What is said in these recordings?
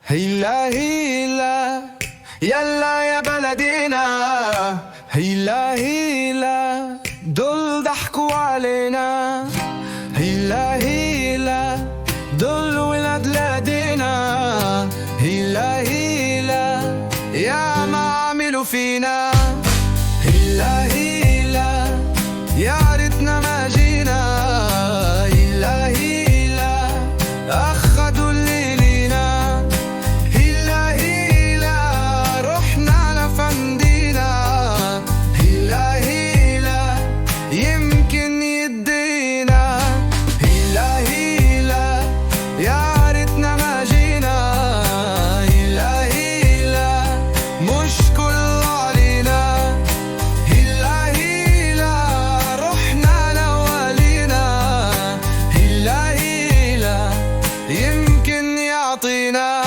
هيلا هيلا يلا يا بلدينا، هيلا هيلا دول ضحكوا علينا، هيلا هيلا دول ولاد لادينا، هيلا هيلا يا ما عملوا فينا، هيلا هيلا يا ريتنا ما جينا، هيلا هيلا أخدوا اللي لينا، هيلا هيلا رحنا لفندينا، هيلا هيلا يمكن يدينا، هيلا هيلا يا ريتنا ما جينا، هيلا هيلا مش كله علينا، هيلا هيلا رحنا لوالينا، هيلا هيلا يمكن يعطينا.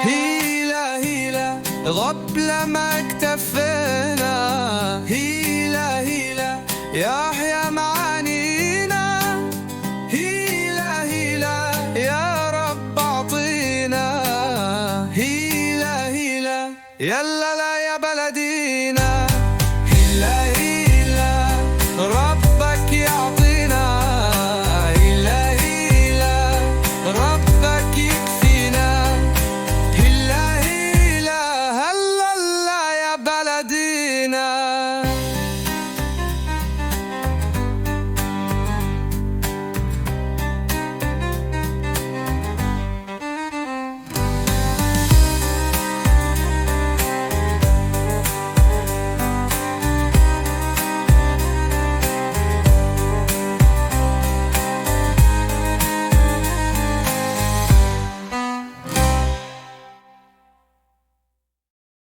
هيلا هيلا غبلة ما اكتفينا، هيلا هيلا يحيى معانينا، هيلا هيلا يا رب اعطينا، هيلا هيلا يلا لا